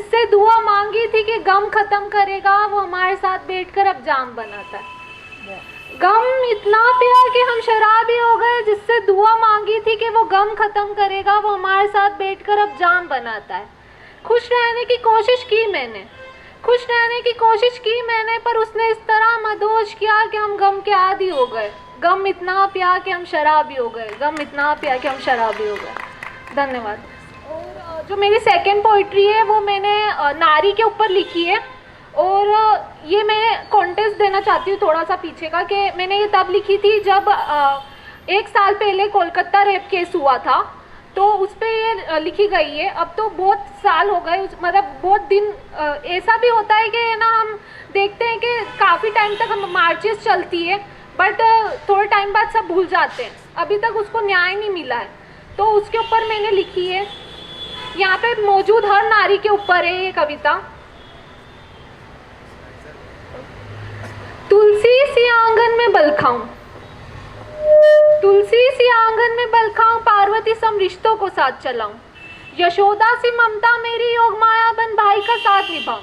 जिससे दुआ मांगी थी कि गम खत्म करेगा, वो हमारे साथ बैठकर अब जाम बनाता है। गम इतना पिया कि हम शराबी हो गए, जिससे दुआ मांगी थी कि वो गम खत्म करेगा, वो हमारे साथ बैठकर अब जाम बनाता है। खुश रहने की कोशिश की मैंने, खुश रहने की कोशिश की मैंने, पर उसने इस तरह मदहोश किया कि हम गम के आदी हो गए। गम इतना पिया कि हम शराबी हो गए, गम इतना पिया कि हम शराबी हो गए। धन्यवाद। और जो मेरी सेकंड पोइट्री है वो मैंने नारी के ऊपर लिखी है, और ये मैं कॉन्टेस्ट देना चाहती हूँ थोड़ा सा पीछे का, कि मैंने ये तब लिखी थी जब 1 साल पहले कोलकाता रेप केस हुआ था, तो उस पर ये लिखी गई है। अब तो बहुत साल हो गए, मतलब बहुत दिन ऐसा भी होता है कि ना हम देखते हैं कि काफ़ी टाइम तक हम मार्चेस चलती है, बट थोड़े टाइम बाद सब भूल जाते हैं, अभी तक उसको न्याय नहीं मिला है। तो उसके ऊपर मैंने लिखी है, यहाँ पे मौजूद हर नारी के ऊपर है ये कविता। तुलसी सी आंगन में बल खाऊं, तुलसी सी आंगन में बल खाऊं, पार्वती सम रिश्तों को साथ चलाऊं, यशोदा सी ममता मेरी योग माया बन भाई का साथ निभाऊं,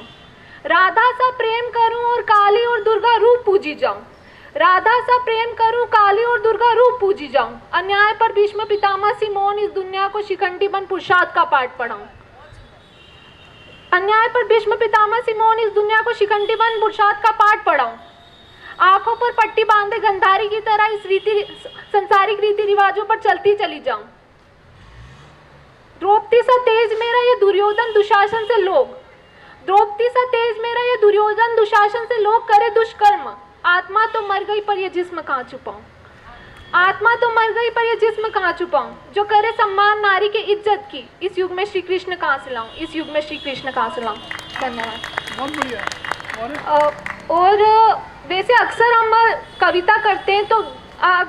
राधा सा प्रेम करूं और काली और दुर्गा रूप पूजी जाऊं, राधा सा प्रेम करूं काली और दुर्गा रूप पूजी जाऊं, अन्याय पर भीष्म पितामह सी मौन इस दुनिया को शिखंडी बन पुरुषार्थ का पाठ पढ़ाऊं, अन्याय पर भीष्म पितामह सी मौन इस दुनिया को शिखंडी बन पुरुषार्थ का पाठ पढ़ाऊं, आंखों पर पट्टी बांधे गंधारी की तरह इस संसारिक रीति रिवाजों पर चलती चली जाऊं, द्रौपदी सा तेज मेरा ये दुर्योधन दुशासन से लोग, द्रौपदी सा तेज मेरा ये दुर्योधन दुशासन से लोग करे दुष्कर्म, आत्मा तो मर गई पर ये जिस्म कहाँ छुपाऊं, आत्मा तो मर गई पर ये जिस्म कहाँ छुपाऊं, जो करे सम्मान नारी के इज्जत की, इस युग में श्री कृष्ण कहाँ से लाऊं, इस युग में श्री कृष्ण कहाँ से लाऊं। धन्यवाद। बहुत बढ़िया। और वैसे अक्सर हम कविता करते हैं, तो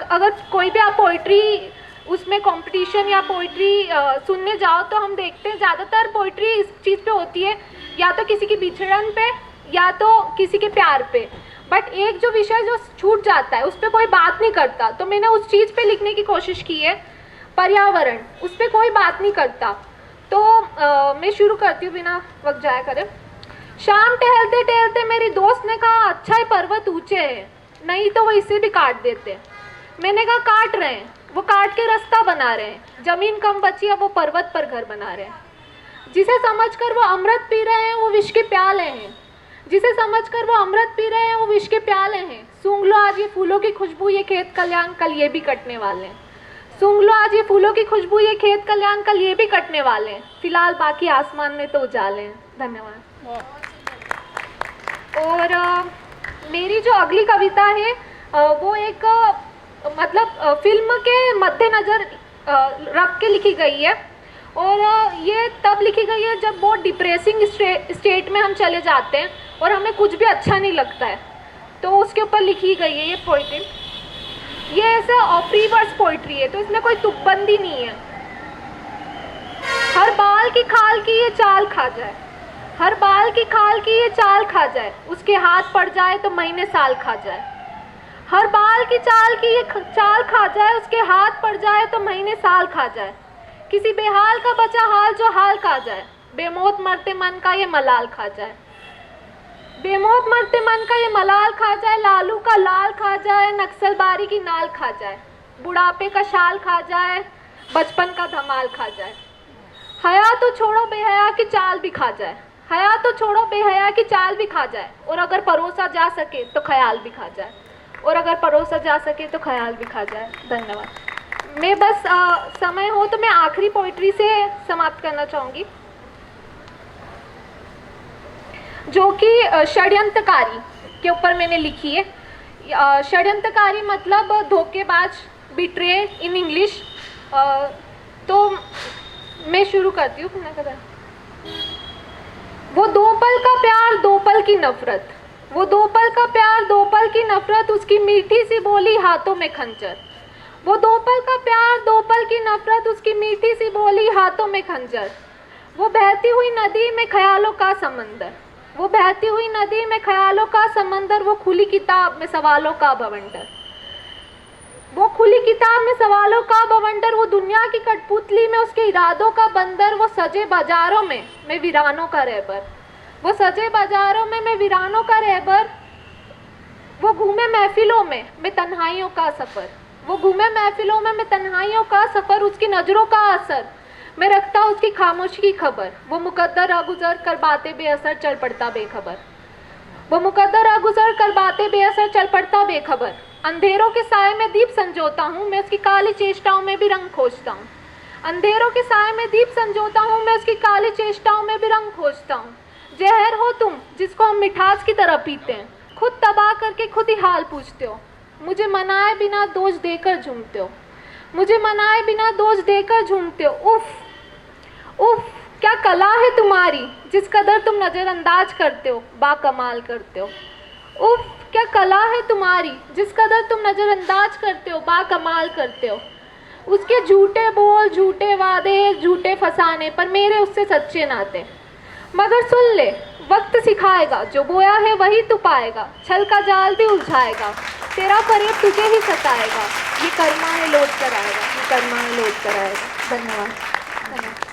अगर कोई भी आप पोइट्री उसमें कंपटीशन या पोइट्री सुनने जाओ, तो हम देखते हैं ज़्यादातर पोइट्री इस चीज़ पे होती है, या तो किसी की बिछड़न पे या तो किसी के प्यार पे, बट एक जो विषय जो छूट जाता है उस पर कोई बात नहीं करता। तो मैंने उस चीज़ पे लिखने की कोशिश की है, पर्यावरण, उस पर कोई बात नहीं करता। तो मैं शुरू करती हूँ बिना वक्त जाया करे। शाम टहलते टहलते मेरी दोस्त ने कहा, अच्छा है पर्वत ऊंचे हैं, नहीं तो वो इसे भी काट देते। मैंने कहा काट रहे हैं, वो काट के रास्ता बना रहे हैं, जमीन कम बची है, वो पर्वत पर घर बना रहे हैं। जिसे समझकर वो अमृत पी रहे हैं वो विष के प्याले हैं, जिसे समझकर वो अमृत पी रहे हैं वो विष के प्याले हैं। सूंघ लो आज ये फूलों की खुशबू, ये खेत कल्याण कल ये भी कटने वाले हैं। सूंघ लो आज ये फूलों की खुशबू, ये खेत कल्याण कल ये भी कटने वाले हैं। फिलहाल बाकी आसमान में तो उजाले हैं। धन्यवाद। और मेरी जो अगली कविता है वो एक मतलब फिल्म के मद्देनज़र रख के लिखी गई है, और ये तब लिखी गई है जब बहुत डिप्रेसिंग स्टेट में हम चले जाते हैं और हमें कुछ भी अच्छा नहीं लगता है, तो उसके ऊपर लिखी गई है ये पोइट्री। ये ऐसा फ्री वर्स पोइट्री है, तो इसमें कोई तुकबंदी नहीं है। हर बाल की खाल की ये चाल खा जाए, हर बाल की खाल की ये चाल खा जाए, उसके हाथ पड़ जाए तो महीने साल खा जाए। हर बाल की चाल की ये चाल खा जाए, उसके हाथ पड़ जाए तो महीने साल खा जाए। किसी बेहाल का बचा हाल जो हाल खा जाए, बेमौत मरते मन का ये मलाल खा जाए। बेमौत मरते मन का ये मलाल खा जाए, लालू का लाल खा जाए, नक्सलबारी की नाल खा जाए, बुढ़ापे का शाल खा जाए, बचपन का धमाल खा जाए। हया तो छोड़ो बेहया की चाल भी खा जाए, हया तो छोड़ो बेहया की चाल भी खा जाए, और अगर परोसा जा सके तो ख्याल भी खा जाए, और अगर परोसा जा सके तो ख्याल भी खा जाए। धन्यवाद। मैं बस समय हो तो मैं आखिरी पोइट्री से समाप्त करना चाहूँगी, जो कि षड्यंत्रकारी के ऊपर मैंने लिखी है। षड्यंत्रकारी मतलब धोखेबाज, बिट्रे इन इंग्लिश। तो मैं शुरू करती हूँ। वो दो पल का प्यार दो पल की नफरत, वो दो पल का प्यार दो पल की नफरत, उसकी मीठी सी बोली हाथों में खंजर। वो दो पल का प्यार दो पल की नफरत, उसकी मीठी सी बोली हाथों में खंजर। वो बहती हुई नदी में ख्यालों का समंदर, वो बहती हुई नदी में ख्यालों का समंदर, वो खुली किताब में सवालों का बवंडर। वो खुली किताब में सवालों का बवंडर, वो दुनिया की कठपुतली में उसके इरादों का बंदर, वो सजे बाजारों में मैं वीरानों का रहबर, वो सजे बाजारों में मैं वीरानों का रहबर, वो घूमे महफिलों में मैं तन्हाइयों का सफ़र, वो घूमे महफिलों में मैं तन्हाइयों का सफ़र, उसकी नज़रों का असर मैं रखता उसकी खामोशी की खबर, वो मुकद्दर अगुजर कर बातें बेअसर चल पड़ता बेखबर, वो मुकद्दर अगुजर कर बातें बेअसर चल पड़ता बेखबर। अंधेरों के साए में दीप संजोता हूँ, मैं उसकी काली चेष्टाओं में भी रंग खोजता हूँ। अंधेरों के साए में दीप संजोता हूँ, मैं उसकी काली चेष्टाओं में भी रंग खोजता हूँ। जहर हो तुम जिसको हम मिठास की तरह पीते हैं, खुद तबाह करके खुद ही हाल पूछते हो, मुझे मनाए बिना दोष देकर झूमते हो, मुझे मनाए बिना दोष देकर झूमते हो। उफ उफ क्या कला है तुम्हारी जिस कदर तुम नज़रअंदाज करते हो, बाकमाल करते हो। उफ क्या कला है तुम्हारी जिस कदर तुम नज़रअंदाज करते हो, बाकमाल करते हो। उसके झूठे बोल, झूठे वादे, झूठे फसाने पर मेरे उससे सच्चे नाते। मगर सुन ले, वक्त सिखाएगा, जो बोया है वही तू पाएगा, छल का जाल भी उलझाएगा, तेरा फरेब तुझे ही सताएगा, ये कर्मा है लौट कर आएगा, ये कर्मा है लौट कर आएगा। धन्यवाद।